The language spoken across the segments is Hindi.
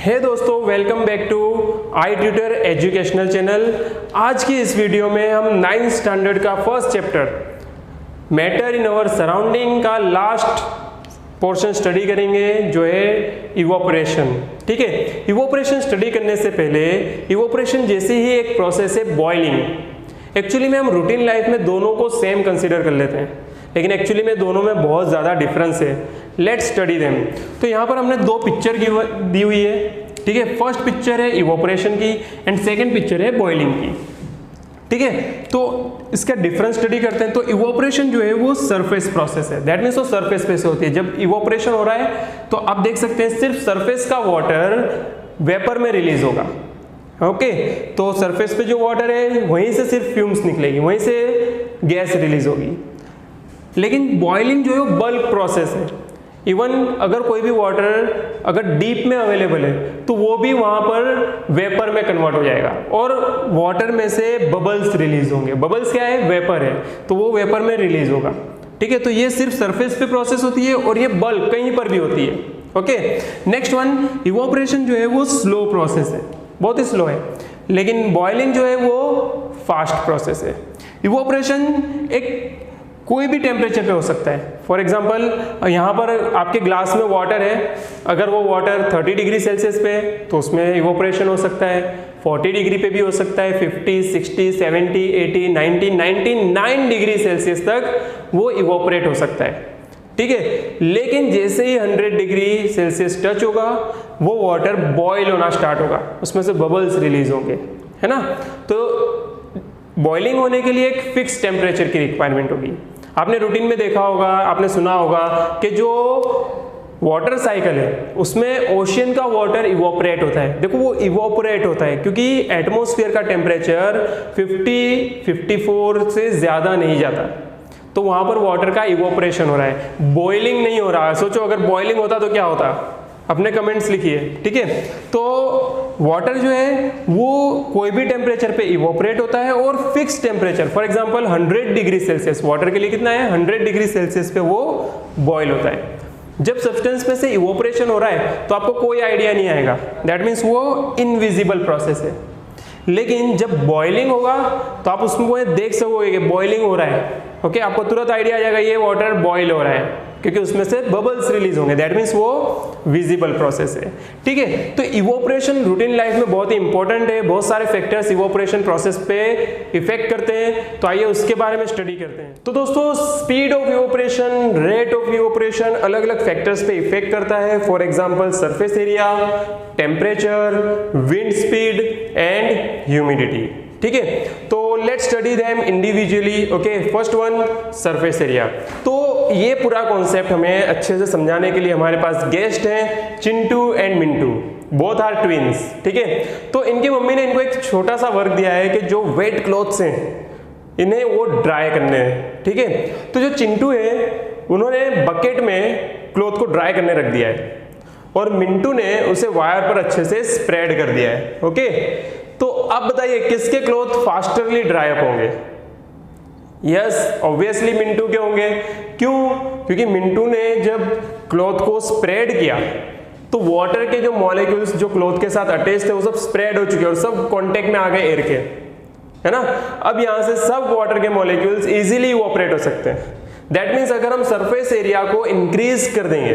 हे दोस्तों, welcome back to I tutor educational channel. आज की इस वीडियो में हम 9th स्टैंडर्ड का first chapter matter in our surrounding का लास्ट पोर्शन स्टडी करेंगे, जो है इवोपरेशन। ठीक है, इवोपरेशन स्टडी करने से पहले इवोपरेशन जैसी ही एक प्रोसेस है बॉइलिंग। एक्चुअली में हम रूटीन लाइफ में दोनों को सेम कंसीडर कर लेते हैं, लेकिन एक्चुअली में दोनों में बहुत ज़्यादा डिफरेंस है। Let's study them. तो यहाँ पर हमने दो पिक्चर दी हुई है। ठीक है, फर्स्ट पिक्चर है इवोपरेशन की एंड सेकंड पिक्चर है बॉइलिंग की। ठीक है, तो इसका डिफरेंस स्टडी करते हैं। तो इवोपरेशन जो है वो सरफेस प्रोसेस है, दैट मीन्स वो सरफेस पे से होती है। जब इवोपरेशन हो रहा है तो आप देख सकते हैं सिर्फ सरफेस का वाटर वेपर में रिलीज होगा। ओके, तो सरफेस पे जो वाटर है वहीं से सिर्फ फ्यूम्स निकलेगी, वहीं से गैस रिलीज होगी। लेकिन बॉइलिंग जो है वो बल्क प्रोसेस है। इवन अगर कोई भी वाटर अगर डीप में अवेलेबल है तो वो भी वहां पर वेपर में कन्वर्ट हो जाएगा और वाटर में से बबल्स रिलीज होंगे। बबल्स क्या है? वेपर है, तो वो वेपर में रिलीज होगा। ठीक है, तो ये सिर्फ सरफेस पे प्रोसेस होती है और ये बल्क कहीं पर भी होती है। ओके, नेक्स्ट वन, इवोपरेशन जो है वो स्लो प्रोसेस है, बहुत ही स्लो है। लेकिन बॉइलिंग जो है वो फास्ट प्रोसेस है। इवोपरेशन एक कोई भी टेम्परेचर पे हो सकता है। फॉर एग्जांपल यहाँ पर आपके ग्लास में वाटर है, अगर वो वाटर 30 डिग्री सेल्सियस पे है तो उसमें इवोपरेशन हो सकता है। 40 डिग्री पे भी हो सकता है, 50, 60, 70, 80, 90, 99 डिग्री सेल्सियस तक वो इवोपरेट हो सकता है। ठीक है, लेकिन जैसे ही 100 डिग्री सेल्सियस टच होगा वो वाटर बॉयल होना स्टार्ट होगा, उसमें से बबल्स रिलीज होंगे, है ना। तो बॉइलिंग होने के लिए एक फिक्स टेम्परेचर की रिक्वायरमेंट होगी। आपने रूटीन में देखा होगा, आपने सुना होगा कि जो वाटर साइकिल है उसमें ओशियन का वाटर इवोपरेट होता है। देखो वो इवोपरेट होता है क्योंकि एटमॉस्फेयर का टेम्परेचर 50-54 से ज़्यादा नहीं जाता, तो वहाँ पर वाटर का इवोपरेशन हो रहा है, बॉइलिंग नहीं हो रहा है। सोचो अगर बॉइलिंग होता तो क्या होता, अपने कमेंट्स लिखिए। ठीक है, तो वाटर जो है वो कोई भी टेम्परेचर पे इवोपरेट होता है और fix temperature, for example 100 degree Celsius water के लिए कितना है, 100 डिग्री सेल्सियस पे वो बॉयल होता है। जब सब्सटेंस में से इवोपरेशन हो रहा है तो आपको कोई आइडिया नहीं आएगा, दैट मीन्स वो इनविजिबल प्रोसेस है। लेकिन जब बॉइलिंग होगा तो आप उसमें देख सकोगे कि बॉइलिंग हो रहा है। ओके, आपको तुरंत आइडिया आ जाएगा ये वाटर बॉयल हो रहा है क्योंकि उसमें से बबल्स रिलीज होंगे, दैट मीन्स वो विजिबल प्रोसेस है। ठीक है, तो इवोपरेशन रूटीन लाइफ में बहुत ही इंपॉर्टेंट है। बहुत सारे फैक्टर्स इवोपरेशन प्रोसेस पे इफेक्ट करते हैं, तो आइए उसके बारे में स्टडी करते हैं। तो दोस्तों, speed of evaporation, rate of evaporation अलग अलग फैक्टर्स पे इफेक्ट करता है। For example surface area, temperature, wind speed and humidity. ठीक है, तो let's study them individually. Okay, first one surface area. तो ये पूरा कॉन्सेप्ट हमें अच्छे से समझाने के लिए हमारे पास गेस्ट हैं Chintu and Mintu, both are twins. ठीक है, तो इनकी मम्मी ने इनको एक छोटा सा वर्क दिया है कि जो वेट क्लॉथ्स हैं इन्हें वो ड्राई करने हैं। ठीक है, तो जो चिंटू है उन्होंने बकेट में क्लॉथ को ड्राई करने रख दिया है और मिंटू ने उसे वायर पर अच्छे से स्प्रेड कर दिया है। ओके, तो अब बताइए किसके क्लॉथ फास्टरली ड्राई अप होंगे? यस, ऑब्वियसली मिंटू के होंगे। क्यों? क्योंकि मिंटू ने जब क्लॉथ को स्प्रेड किया तो वाटर के जो मॉलिक्यूल्स जो क्लॉथ के साथ अटैच थे वो सब स्प्रेड हो चुके और सब कांटेक्ट में आ गए एयर के, है ना। अब यहां से सब वाटर के मॉलिक्यूल्स इजीली इवोपरेट हो सकते हैं। दैट मीन्स अगर हम सरफेस एरिया को इंक्रीज कर देंगे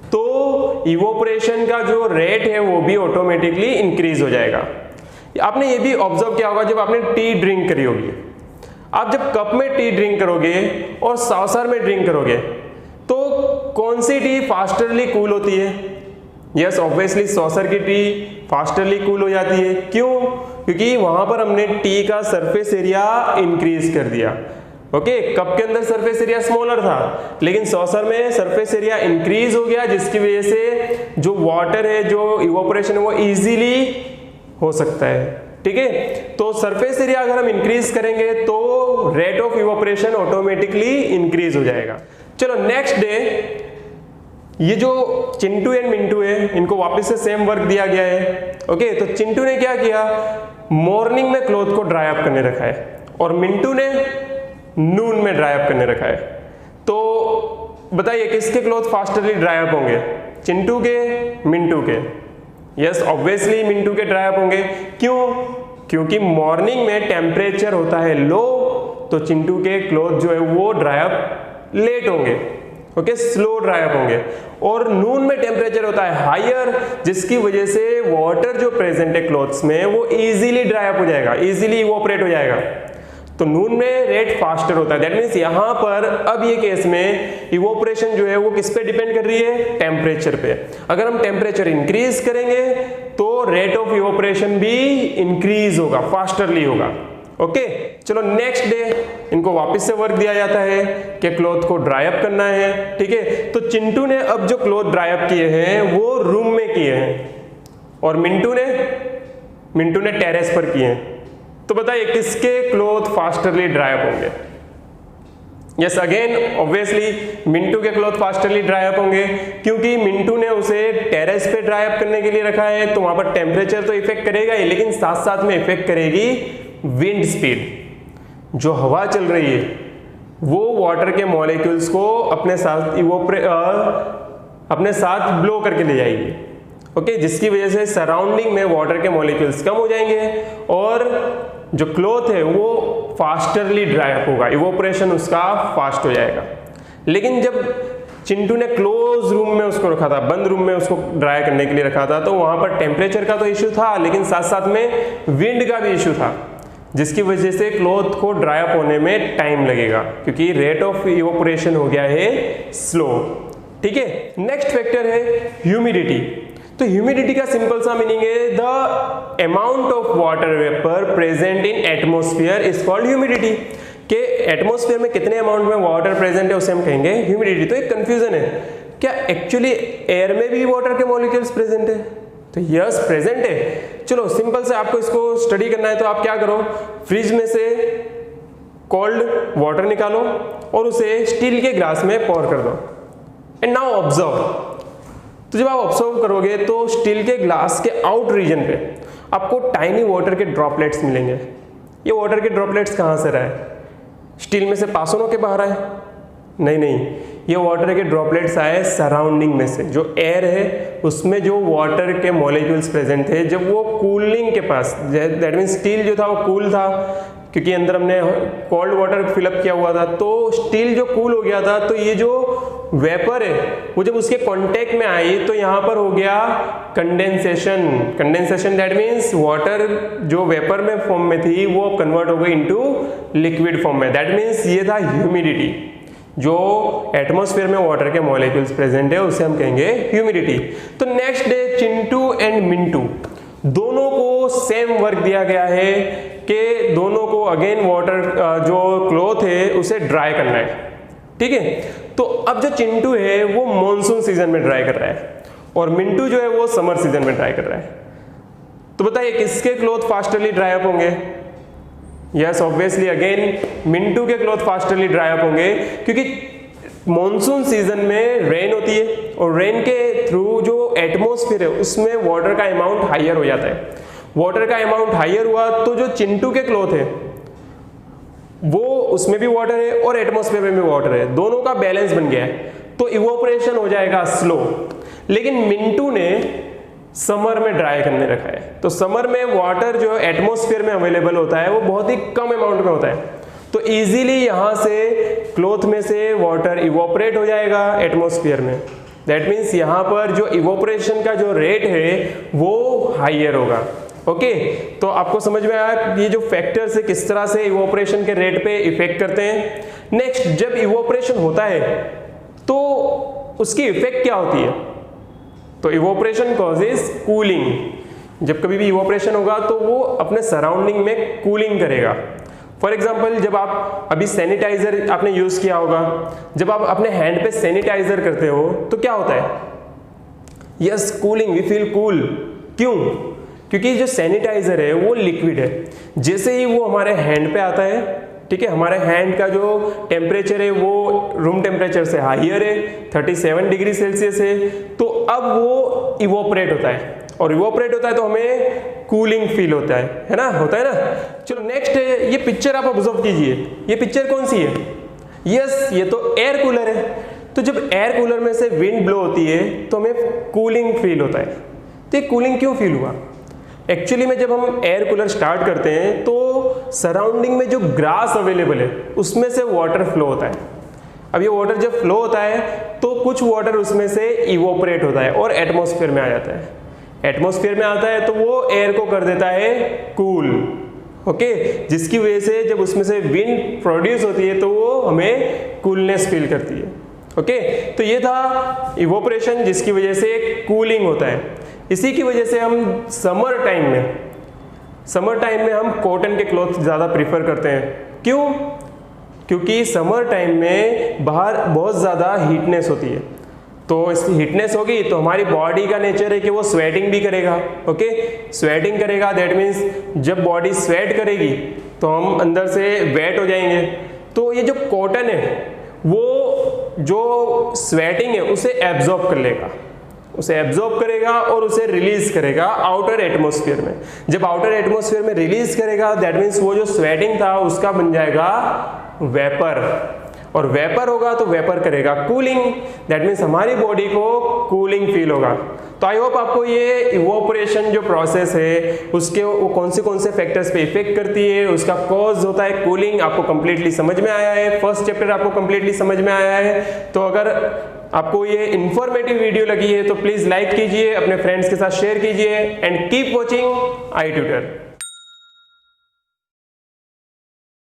तो इवोपरेशन का जो रेट है वो भी ऑटोमेटिकली इंक्रीज हो जाएगा। आपने ये भी ऑब्जर्व किया होगा, जब आपने टी ड्रिंक करी होगी, आप जब कप में टी ड्रिंक करोगे और सॉसर में ड्रिंक करोगे तो कौन सी टी फास्टरली कूल होती है? यस, ऑब्वियसली सॉसर की टी फास्टरली कूल हो जाती है। क्यों? क्योंकि वहां पर हमने टी का सरफेस एरिया इंक्रीज कर दिया। ओके, कप के अंदर सरफेस एरिया स्मॉलर था लेकिन सॉसर में सरफेस एरिया इंक्रीज हो गया, जिसकी वजह से जो वाटर है, जो इवोपरेशन है वो इजीली हो सकता है। ठीक है, तो सरफेस एरिया अगर हम इंक्रीज करेंगे तो rate of evaporation automatically increase हो जाएगा। चलो नेक्स्ट डे, ये जो चिंटू एंड मिंटू है इनको वापस से सेम वर्क दिया गया है। ओके, तो चिंटू ने क्या किया, मॉर्निंग में क्लॉथ को ड्राई अप करने रखा है और मिंटू ने नून में ड्राई अप करने रखा है। तो बताइए किसके क्लॉथ फास्टरली ड्राई अप होंगे, चिंटू के, मिंटू के? यस ऑब्वियसली मिंटू के ड्राई अप होंगे। क्यों? क्योंकि मॉर्निंग में टेम्परेचर होता है लो, तो चिंटू के क्लोथ जो है वो ड्राई अप लेट होंगे, ओके, स्लो ड्राई अप होंगे। और नून में टेम्परेचर होता है हायर, जिसकी वजह से वाटर जो प्रेजेंट है क्लोथ्स में वो इजीली ड्राई अप हो जाएगा, इजीली इवोपरेट हो जाएगा। तो नून में रेट फास्टर होता है। दैट मीन्स यहां पर अब ये केस में इवोपरेशन जो है वो किस पे डिपेंड कर रही है? टेम्परेचर पे। अगर हम टेम्परेचर इंक्रीज करेंगे तो रेट ऑफ इवोपरेशन भी इंक्रीज होगा, फास्टरली होगा। ओके, चलो नेक्स्ट डे इनको वापस से वर्क दिया जाता है कि क्लॉथ को ड्राई अप करना है, ठीक है। तो चिंटू ने अब जो क्लॉथ ड्राई अप किए हैं वो रूम में किए हैं और मिंटू ने टेरेस पर किए हैं। तो बताइए किसके क्लॉथ फास्टरली ड्राई अप होंगे? यस अगेन ऑब्वियसली मिंटू के क्लॉथ फास्टरली ड्राई अप होंगे, क्योंकि मिंटू ने उसे टेरेस पे ड्राई अप करने के लिए रखा है, तो वहां पर टेम्परेचर तो इफेक्ट करेगा ही, लेकिन साथ साथ में इफेक्ट करेगी विंड स्पीड। जो हवा चल रही है वो वाटर के मॉलिक्यूल्स को अपने साथ ब्लो करके ले जाएगी, ओके, जिसकी वजह से सराउंडिंग में वाटर के मॉलिक्यूल्स कम हो जाएंगे और जो क्लॉथ है वो फास्टरली ड्राई अप होगा, इवोपरेशन उसका फास्ट हो जाएगा। लेकिन जब चिंटू ने क्लोज रूम में उसको रखा था, बंद रूम में उसको ड्राई करने के लिए रखा था, तो वहां पर टेम्परेचर का तो इश्यू था, लेकिन साथ साथ में विंड का भी इश्यू था, जिसकी वजह से क्लॉथ को ड्राई अप होने में टाइम लगेगा, क्योंकि रेट ऑफ इवोपरेशन हो गया है स्लो, ठीक है। नेक्स्ट फैक्टर है ह्यूमिडिटी। तो ह्यूमिडिटी का सिंपल सा मीनिंग है the amount of water vapour present in atmosphere is called humidity. कि एटमॉस्फेयर में कितने अमाउंट में वाटर प्रेजेंट है उसे हम कहेंगे ह्यूमिडिटी। तो एक कंफ्यूजन है, क्या एक्चुअली एयर में भी वाटर के मॉलिक्यूल्स प्रेजेंट है? तो यस प्रेजेंट है। चलो सिंपल से आपको इसको स्टडी करना है तो आप क्या करो, फ्रिज में से कोल्ड वाटर निकालो और उसे स्टील के ग्लास में पोर कर दो एंड नाउ ऑब्जर्व। तो जब आप ऑब्जर्व करोगे तो स्टील के ग्लास के आउट रीजन पे आपको टाइनी वाटर के ड्रॉपलेट्स मिलेंगे। ये वाटर के ड्रॉपलेट्स कहाँ से रहे? स्टील में से पास होने के बाहर आए? नहीं, ये वाटर के ड्रॉपलेट्स आए सराउंडिंग में से। जो एयर है उसमें जो वाटर के मॉलिक्यूल्स प्रेजेंट थे, जब वो कूलिंग के पास, दैट मीन स्टील जो था वो कूल था क्योंकि अंदर हमने कोल्ड वाटर फिलअप किया हुआ था, तो स्टील जो कूल हो गया था, तो ये जो वेपर है वो जब उसके कांटेक्ट में आई तो यहाँ पर हो गया कंडेंसेशन। दैट मीन्स वाटर जो वेपर में फॉर्म में थी वो कन्वर्ट हो गई इनटू लिक्विड फॉर्म में। दैट मीन्स ये था ह्यूमिडिटी। जो एटमॉस्फेयर में वाटर के मॉलिक्यूल्स प्रेजेंट है उसे हम कहेंगे ह्यूमिडिटी। तो next day Chintu and Mintu दोनों को सेम वर्क दिया गया है कि दोनों को अगेन वाटर जो क्लॉथ है उसे ड्राई करना है, ठीक है। तो अब जो चिंटू है वो मॉनसून सीजन में ड्राई कर रहा है और मिंटू जो है वो समर सीजन में ड्राई कर रहा है। तो बताइए किसके क्लॉथ फास्टरली ड्राई अप होंगे? यस ऑब्वियसली अगेन मिंटू के क्लॉथ फास्टरली ड्राई अप होंगे, क्योंकि मॉनसून सीजन में रेन होती है और रेन के थ्रू जो एटमॉस्फेयर है उसमें वाटर का अमाउंट हायर हो जाता है। वाटर का अमाउंट हायर हुआ तो जो चिंटू के क्लॉथ है वो उसमें भी वाटर है और एटमॉस्फेयर में भी वाटर है, दोनों का बैलेंस बन गया है, तो इवोपरेशन हो जाएगा स्लो। लेकिन मिंटू ने समर में ड्राई करने रखा है, तो समर में वाटर जो एटमॉस्फेयर में अवेलेबल होता है वो बहुत ही कम अमाउंट में होता है, तो इजीली यहां से क्लॉथ में से वाटर इवोपरेट हो जाएगा एटमॉस्फेयर में। दैट मीन्स यहां पर जो इवोपरेशन का जो रेट है वो हायर होगा, ओके। तो आपको समझ में आया ये जो फैक्टर्स है किस तरह से इवोपरेशन के रेट पे इफेक्ट करते हैं। नेक्स्ट, जब इवोपरेशन होता है तो उसकी इफेक्ट क्या होती है? तो इवोपरेशन कॉजेज कूलिंग। जब कभी भी इवोपरेशन होगा तो वो अपने सराउंडिंग में कूलिंग करेगा। फॉर एग्जाम्पल, जब आप अभी सैनिटाइजर आपने यूज किया होगा, जब आप अपने हैंड पे सैनिटाइजर करते हो तो क्या होता है? Yes cooling, we feel cool. क्यों? क्योंकि जो सैनिटाइजर है वो लिक्विड है, जैसे ही वो हमारे हैंड पे आता है, ठीक है, हमारे हैंड का जो टेम्परेचर है वो रूम टेम्परेचर से हाइयर है, 37 डिग्री सेल्सियस है, तो अब वो इवोपरेट होता है और इवोपरेट होता है तो हमें कूलिंग फील होता है ना, होता है ना। चलो नेक्स्ट है, ये पिक्चर आप ऑब्जर्व कीजिए, ये पिक्चर कौन सी है? यस ये तो एयर कूलर है। तो जब एयर कूलर में से विंड ब्लो होती है तो हमें कूलिंग फील होता है। तो तो ये कूलिंग क्यों फील हुआ? एक्चुअली में जब हम एयर कूलर स्टार्ट करते हैं तो सराउंडिंग में जो ग्रास अवेलेबल है उसमें से वाटर फ्लो होता है। अब ये वाटर जब फ्लो होता है तो कुछ वाटर उसमें से इवोपरेट होता है और एटमॉस्फेयर में आ जाता है। एटमॉस्फेयर में आता है तो वो एयर को कर देता है कूल, ओके, जिसकी वजह से जब उसमें से विंड प्रोड्यूस होती है तो वो हमें कूलनेस फील करती है, ओके। तो ये था इवोपरेशन जिसकी वजह से कूलिंग होता है। इसी की वजह से हम समर टाइम में हम कॉटन के क्लॉथ ज़्यादा प्रीफर करते हैं। क्यों? क्योंकि समर टाइम में बाहर बहुत ज़्यादा हीटनेस होती है, तो इस हीटनेस होगी तो हमारी बॉडी का नेचर है कि वो स्वेटिंग भी करेगा, ओके। स्वेटिंग करेगा दैट मीन्स जब बॉडी स्वेट करेगी तो हम अंदर से वेट हो जाएंगे। तो ये जो कॉटन है वो जो स्वेटिंग है उसे एब्जॉर्ब कर लेगा, उसे एब्जॉर्ब करेगा और उसे रिलीज करेगा आउटर एटमॉस्फेयर में। जब आउटर एटमॉस्फेयर में रिलीज करेगा दैट मीन्स वो जो स्वेटिंग था उसका बन जाएगा वेपर, और वेपर होगा तो वेपर करेगा कूलिंग, दैट मीन्स हमारी बॉडी को कूलिंग फील होगा। तो आई होप आपको ये इवोपरेशन जो प्रोसेस है उसके वो कौन से फैक्टर्स पे इफेक्ट करती है, उसका कॉज होता है कूलिंग, आपको कंप्लीटली समझ में आया है। फर्स्ट चैप्टर आपको कंप्लीटली समझ में आया है। तो अगर आपको ये इंफॉर्मेटिव वीडियो लगी है तो प्लीज लाइक कीजिए, अपने फ्रेंड्स के साथ शेयर कीजिए and keep watching I tutor.